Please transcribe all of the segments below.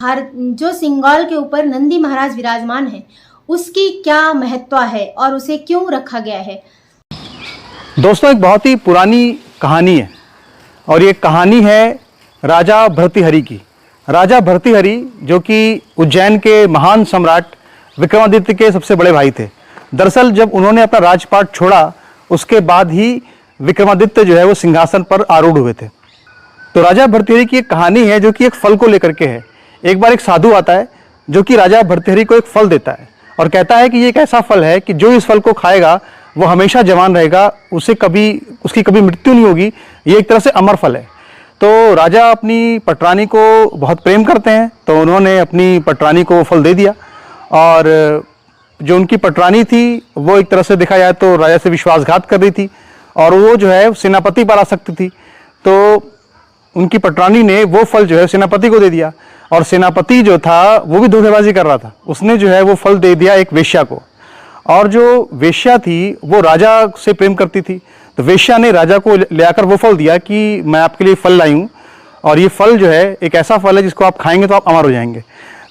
जो सिंगौल के ऊपर नंदी महाराज विराजमान है उसकी क्या महत्व है और उसे क्यों रखा गया है। दोस्तों, एक बहुत ही पुरानी कहानी है और ये कहानी है राजा भर्तृहरि की। राजा भर्तृहरि जो कि उज्जैन के महान सम्राट विक्रमादित्य के सबसे बड़े भाई थे। दरअसल जब उन्होंने अपना राजपाट छोड़ा उसके बाद ही विक्रमादित्य जो है वो सिंहासन पर आरूढ़ हुए थे। तो राजा भर्तृहरि की एक कहानी है जो कि एक फल को लेकर के है। एक बार एक साधु आता है जो कि राजा भर्तृहरि को एक फल देता है और कहता है कि ये एक ऐसा फल है कि जो इस फल को खाएगा वो हमेशा जवान रहेगा, उसकी कभी मृत्यु नहीं होगी। ये एक तरह से अमर फल है। तो राजा अपनी पटरानी को बहुत प्रेम करते हैं, तो उन्होंने अपनी पटरानी को वो फल दे दिया। और जो उनकी पटरानी थी वो एक तरह से देखा जाए तो राजा से विश्वासघात कर रही थी और वो जो है सेनापति पर आसक्त थी। तो उनकी पटरानी ने वो फल जो है सेनापति को दे दिया और सेनापति जो था वो भी धोखेबाजी कर रहा था। उसने जो है वो फल दे दिया एक वेश्या को, और जो वेश्या थी वो राजा से प्रेम करती थी। तो वेश्या ने राजा को ले आकर वो फल दिया कि मैं आपके लिए फल लाई हूँ और ये फल जो है एक ऐसा फल है जिसको आप खाएंगे तो आप अमर हो जाएंगे।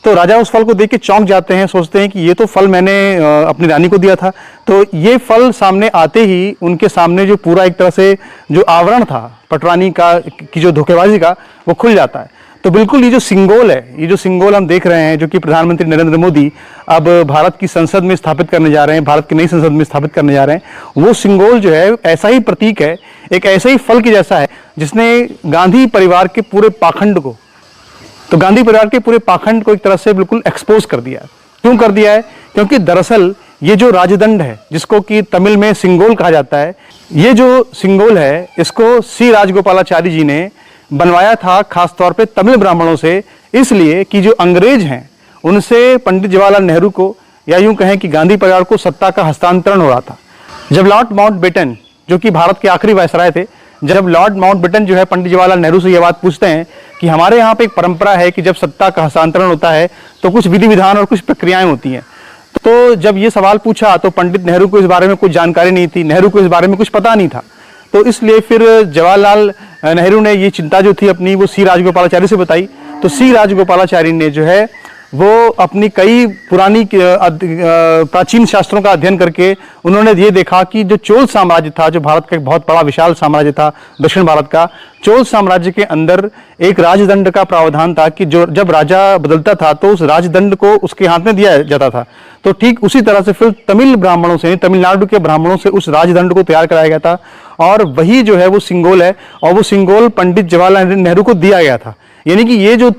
तो राजा उस फल को देख के चौंक जाते हैं, सोचते हैं कि ये तो फल मैंने अपनी रानी को दिया था। तो ये फल सामने आते ही उनके सामने जो पूरा एक तरह से जो आवरण था पटरानी का की जो धोखेबाजी का वो खुल जाता है। तो बिल्कुल ये जो सिंगोल है, ये जो सिंगोल हम देख रहे हैं जो कि प्रधानमंत्री नरेंद्र मोदी अब भारत की संसद में स्थापित करने जा रहे हैं, भारत की नई संसद में स्थापित करने जा रहे हैं, वो सिंगोल जो है ऐसा ही प्रतीक है, एक ऐसा ही फल की जैसा है जिसने गांधी परिवार के पूरे पाखंड को एक तरह से बिल्कुल एक्सपोज कर दिया। क्यों कर दिया है? क्योंकि दरअसल ये जो राजदंड है जिसको कि तमिल में सिंगोल कहा जाता है, ये जो सिंगोल है इसको सी राजगोपालाचारी जी ने बनवाया था खासतौर पे तमिल ब्राह्मणों से, इसलिए कि जो अंग्रेज हैं उनसे पंडित जवाहरलाल नेहरू को या यूं कहें कि गांधी परिवार को सत्ता का हस्तांतरण हो रहा था। जब लॉर्ड माउंटबेटन जो कि भारत के आखिरी वायसराय थे, जब लॉर्ड माउंटबेटन जो है पंडित जवाहरलाल नेहरू से यह बात पूछते हैं कि हमारे यहाँ पे एक परंपरा है कि जब सत्ता का हस्तांतरण होता है तो कुछ विधि विधान और कुछ प्रक्रियाएं होती हैं। तो जब ये सवाल पूछा तो पंडित नेहरू को इस बारे में कुछ जानकारी नहीं थी, नेहरू को इस बारे में कुछ पता नहीं था। तो इसलिए फिर जवाहरलाल नेहरू ने ये चिंता जो थी अपनी वो सी राजगोपालाचारी से बताई। तो सी राजगोपालाचारी ने जो है वो अपनी कई पुरानी प्राचीन शास्त्रों का अध्ययन करके उन्होंने ये देखा कि जो चोल साम्राज्य था, जो भारत का एक बहुत बड़ा विशाल साम्राज्य था दक्षिण भारत का, चोल साम्राज्य के अंदर एक राजदंड का प्रावधान था कि जो जब राजा बदलता था तो उस राजदंड को उसके हाथ में दिया जाता था। तो ठीक उसी तरह से फिर तमिल ब्राह्मणों से, तमिलनाडु के ब्राह्मणों से उस राजदंड को तैयार कराया गया था और वही जो है वो सिंगोल है और वो सिंगोल पंडित जवाहरलाल नेहरू को दिया गया था। यानी कि ये जो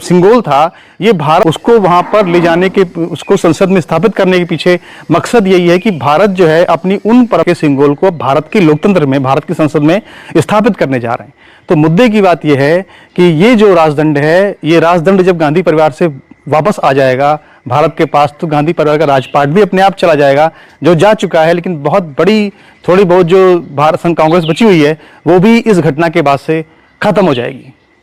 सिंगोल था ये भारत उसको वहां पर ले जाने के, उसको संसद में स्थापित करने के पीछे मकसद यही है कि भारत जो है अपनी उन पर के सिंगोल को भारत के लोकतंत्र में, भारत की संसद में स्थापित करने जा रहे हैं। तो मुद्दे की बात यह है कि ये जो राजदंड है, ये राजदंड जब गांधी परिवार से वापस आ जाएगा भारत के पास तो गांधी परिवार का राजपाट भी अपने आप चला जाएगा, जो जा चुका है, लेकिन बहुत बड़ी थोड़ी बहुत जो भारत संघ कांग्रेस बची हुई है वो भी इस घटना के बाद से खत्म हो जाएगी।